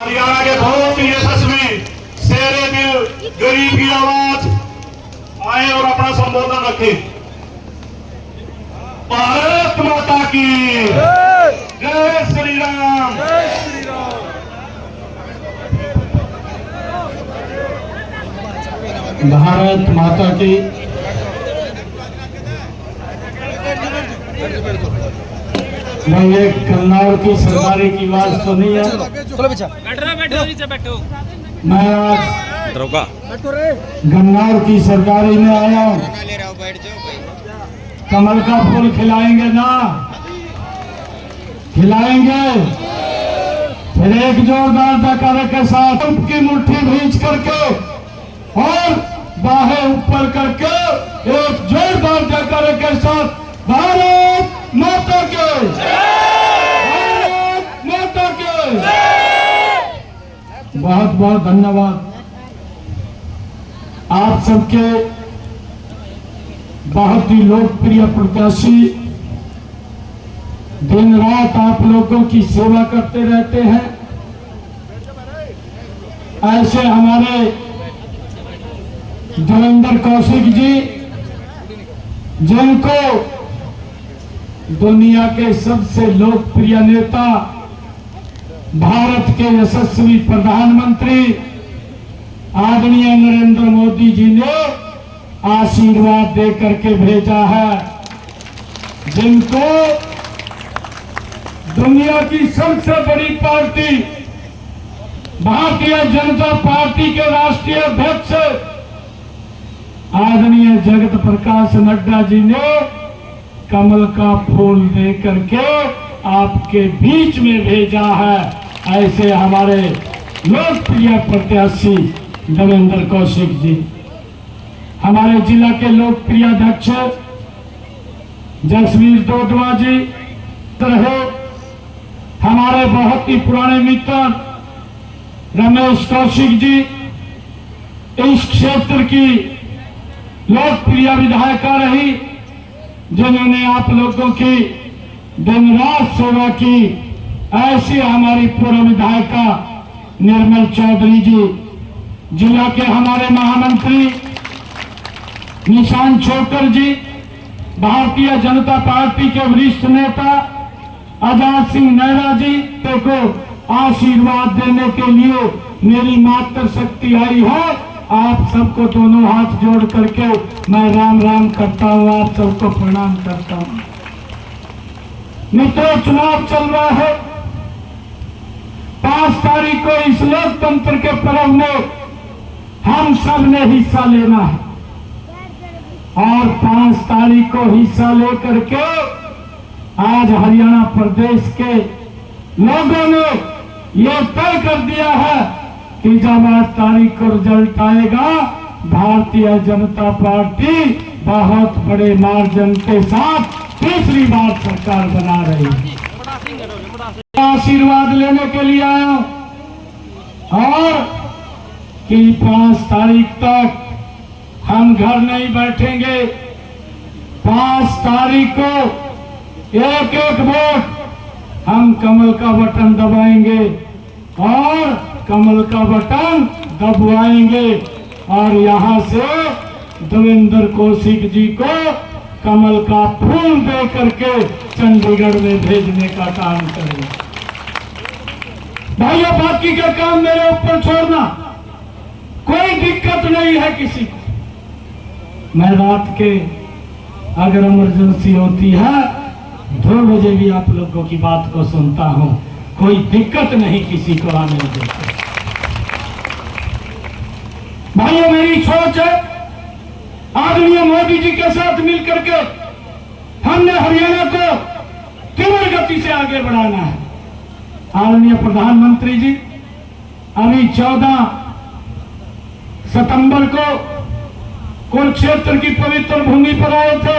हरियाणा के बहुत ही यशस्वी शेरे दिल गरीब की आवाज आए और अपना संबोधन रखे। भारत माता की जय श्री राम। भारत माता की। भाई ये कन्नौर की सरकारी की बात तो नहीं है। बैठो मैं आज गन्नौर की सरकारी में आया हूँ। कमल का फूल खिलाएंगे ना? खिलाएंगे। फिर एक जोरदार जयकारे के साथ की मुट्ठी भींच करके और बाहें ऊपर करके एक जोरदार जयकारे के साथ भारत माता के, भारत माता के। बहुत बहुत धन्यवाद आप सबके। बहुत ही लोकप्रिय प्रत्याशी दिन रात आप लोगों की सेवा करते रहते हैं। ऐसे हमारे देवेंद्र कौशिक जी, जिनको दुनिया के सबसे लोकप्रिय नेता, भारत के यशस्वी प्रधानमंत्री आदरणीय नरेंद्र मोदी जी ने आशीर्वाद दे करके भेजा है, जिनको दुनिया की सबसे बड़ी पार्टी भारतीय जनता पार्टी के राष्ट्रीय अध्यक्ष आदरणीय जगत प्रकाश नड्डा जी ने कमल का फूल दे करके आपके बीच में भेजा है। ऐसे हमारे लोकप्रिय प्रत्याशी देवेंद्र कौशिक जी, हमारे जिला के लोकप्रिय अध्यक्ष जसवीर दोदवा जी रहे, हमारे बहुत ही पुराने मित्र रमेश कौशिक जी, इस क्षेत्र की लोकप्रिय विधायिका रही, जिन्होंने आप लोगों की दिन रात सेवा की। ऐसी हमारी पूर्व विधायिका निर्मल चौधरी जी, जिला के हमारे महामंत्री निशांत छोकर जी, भारतीय जनता पार्टी के वरिष्ठ नेता आजाद सिंह नेहरा जी को आशीर्वाद देने के लिए मेरी मातृ शक्ति आई है। आप सबको दोनों हाथ जोड़ करके मैं राम राम करता हूँ, आप सबको प्रणाम करता हूँ। मित्रों, चुनाव चल रहा है। 5 तारीख को इस लोकतंत्र के पर्व में हम सब ने हिस्सा लेना है और 5 तारीख को हिस्सा लेकर के आज हरियाणा प्रदेश के लोगों ने यह तय कर दिया है कि जब 8 तारीख को रिजल्ट आएगा, भारतीय जनता पार्टी बहुत बड़े मार्जिन के साथ तीसरी बार सरकार बना रही है। आशीर्वाद लेने के लिए आया हूं और कि 5 तारीख तक हम घर नहीं बैठेंगे। 5 तारीख को एक एक वोट हम कमल का बटन दबाएंगे और कमल का बटन दबवाएंगे और यहां से देवेंद्र कौशिक जी को कमल का फूल दे करके चंडीगढ़ में भेजने का काम करेंगे। भाइयों, बाकी का काम मेरे ऊपर छोड़ना, कोई दिक्कत नहीं है किसी को। मैं रात के अगर इमरजेंसी होती है 2 बजे भी आप लोगों की बात को सुनता हूं, कोई दिक्कत नहीं किसी को आने देते। भाइयों, मेरी सोच है आदरणीय मोदी जी के साथ मिलकर के हमने हरियाणा को तीव्र गति से आगे बढ़ाना है। आदरणीय प्रधानमंत्री जी अभी 14 सितंबर को कुरुक्षेत्र की पवित्र भूमि पर आए थे।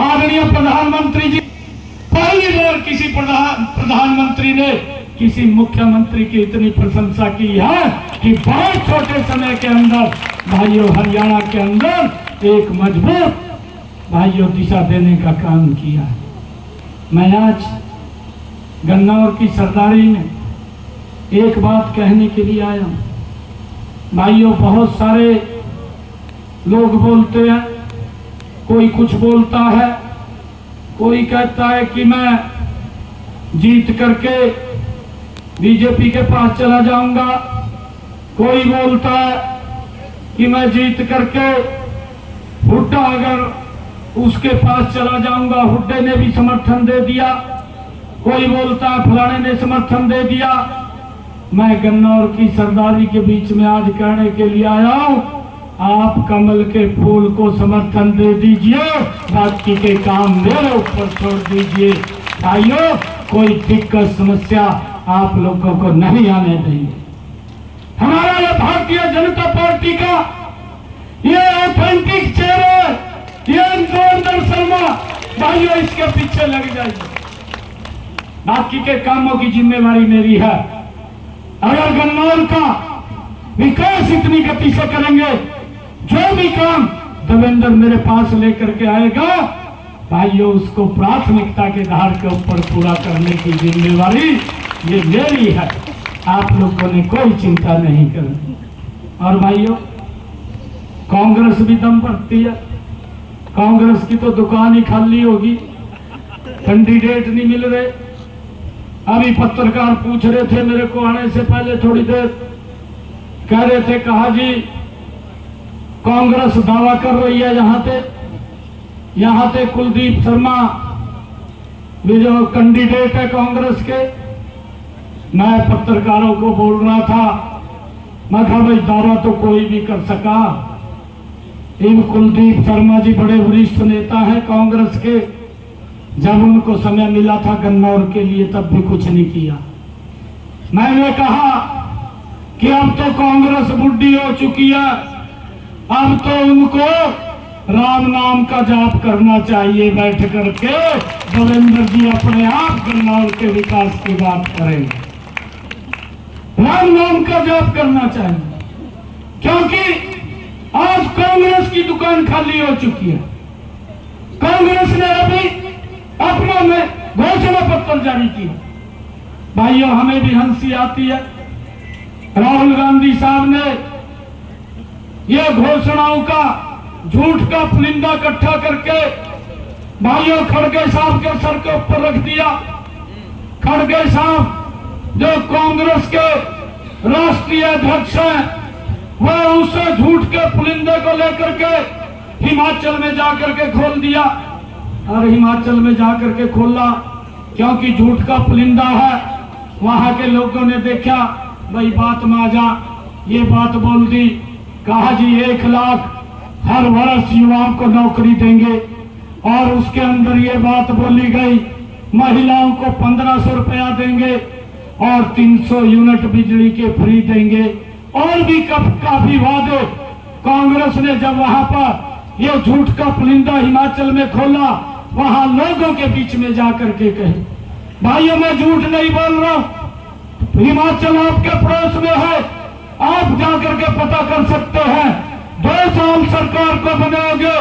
आदरणीय प्रधानमंत्री जी, पहली बार किसी प्रधानमंत्री ने किसी मुख्यमंत्री की इतनी प्रशंसा की है कि बहुत छोटे समय के अंदर भाइयों हरियाणा के अंदर एक मजबूत भाइयों दिशा देने का काम किया है। मैं आज गन्नौर की सरदारी में एक बात कहने के लिए आया हूं। भाइयों, बहुत सारे लोग बोलते हैं, कोई कुछ बोलता है, कोई कहता है कि मैं जीत करके बीजेपी के पास चला जाऊंगा, कोई बोलता है कि मैं जीत करके हुड्डा अगर उसके पास चला जाऊंगा, हुड्डे ने भी समर्थन दे दिया, कोई बोलता है फलाने ने समर्थन दे दिया। मैं गन्नौर की सरदारी के बीच में आज कहने के लिए आया हूं, आप कमल के फूल को समर्थन दे दीजिए, बाकी के काम मेरे ऊपर छोड़ दीजिए। भाइयों, कोई दिक्कत समस्या आप लोगों को नहीं आने देंगे। हमारा ये भारतीय जनता पार्टी का ये ऑथेंटिक चेहरे, ये जोरदार शर्मा, भाइयों इसके पीछे लग जाइए। बाकी के कामों की जिम्मेवारी मेरी है। अगर गन्नौर का विकास इतनी गति से करेंगे, जो भी काम देवेंद्र मेरे पास लेकर के आएगा, भाइयों उसको प्राथमिकता के आधार के ऊपर पूरा करने की जिम्मेवारी ये मेरी है। आप लोगों ने कोई चिंता नहीं करनी। और भाइयों, कांग्रेस भी दम भरती है। कांग्रेस की तो दुकान ही खाली होगी, कैंडिडेट नहीं मिल रहे। अभी पत्रकार पूछ रहे थे मेरे को आने से पहले थोड़ी देर, कह रहे थे कहा जी कांग्रेस दावा कर रही है यहाँ पे कुलदीप शर्मा भी जो कैंडिडेट है कांग्रेस के। मैं पत्रकारों को बोल रहा था, मैं कहा भाई दावा तो कोई भी कर सका, इन कुलदीप शर्मा जी बड़े वरिष्ठ नेता हैं कांग्रेस के, जब उनको समय मिला था गन्नौर के लिए तब भी कुछ नहीं किया। मैंने कहा कि अब तो कांग्रेस बुढ़ी हो चुकी है, अब तो उनको राम नाम का जाप करना चाहिए, बैठ करके देवेंद्र जी अपने आप गन्नौर के विकास की बात करेंगे। राम नाम का जाप करना चाहिए, क्योंकि आज कांग्रेस की दुकान खाली हो चुकी है। कांग्रेस ने अभी अपना में घोषणा पत्र जारी किया। भाइयों, हमें भी हंसी आती है। राहुल गांधी साहब ने ये घोषणाओं का झूठ का पुलिंदा इकट्ठा करके भाइयों खड़गे साहब के सर के ऊपर रख दिया। खड़गे साहब जो कांग्रेस के राष्ट्रीय अध्यक्ष हैं, वह उसे झूठ के पुलिंदे को लेकर के हिमाचल में जाकर के खोल दिया। और हिमाचल में जाकर के खोला क्योंकि झूठ का पुलिंदा है। वहां के लोगों ने देखा, भाई बात में आ जा, ये बात बोल दी। कहा जी 1 लाख हर वर्ष युवाओं को नौकरी देंगे, और उसके अंदर ये बात बोली गई महिलाओं को 1500 रुपया देंगे और 300 यूनिट बिजली के फ्री देंगे, और भी काफी वादे। कांग्रेस ने जब वहां पर ये झूठ का पुलिंदा हिमाचल में खोला, वहां लोगों के बीच में जाकर के कहे, भाइयों मैं झूठ नहीं बोल रहा हूं, हिमाचल आपके पड़ोस में है, आप जाकर के पता कर सकते हैं। 2 साल सरकार को बनाओगे,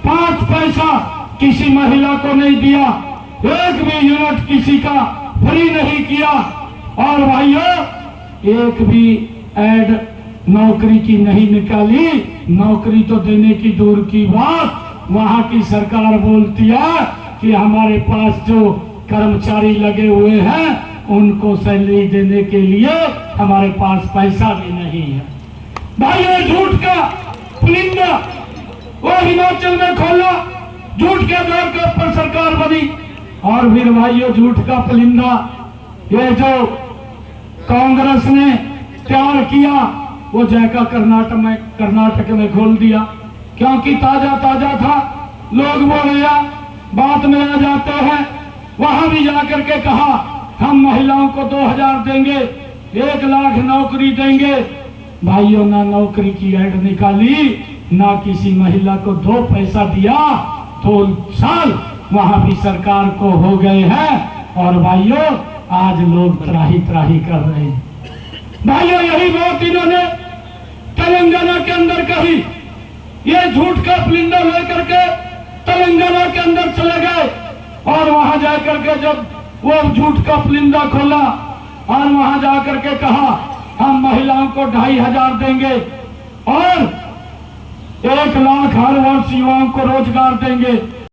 5 पैसा किसी महिला को नहीं दिया, एक भी यूनिट किसी का फ्री नहीं किया, और भाइयों एक भी एड नौकरी की नहीं निकाली। नौकरी तो देने की दूर की बात, वहां की सरकार बोलती है कि हमारे पास जो कर्मचारी लगे हुए हैं उनको सैलरी देने के लिए हमारे पास पैसा भी नहीं है। भाइयों झूठ का पुलिंदा वो हिमाचल में खोला, झूठ के आधार के ऊपर सरकार बनी। और फिर भाइयों झूठ का पुलिंदा ये जो कांग्रेस ने तैयार किया, वो जायका कर्नाटक में खोल दिया, क्योंकि ताजा था। लोग बोले बात में आ जाते हैं। वहां भी जाकर के कहा हम महिलाओं को 2000 देंगे, 1 लाख नौकरी देंगे। भाइयों ना नौकरी की ऐड निकाली, ना किसी महिला को 2 पैसा दिया। 2 साल वहां भी सरकार को हो गए हैं, और भाइयों आज लोग त्राही कर रहे हैं। भाइयों यही बात इन्होंने तेलंगाना के अंदर कही। ये झूठ का पुलिंदा लेकर के तेलंगाना के अंदर चले गए, और वहां जाकर के जब वो झूठ का पुलिंदा खोला, और वहां जाकर के कहा हम महिलाओं को 2500 देंगे और 1 लाख हर वर्ष युवाओं को रोजगार देंगे।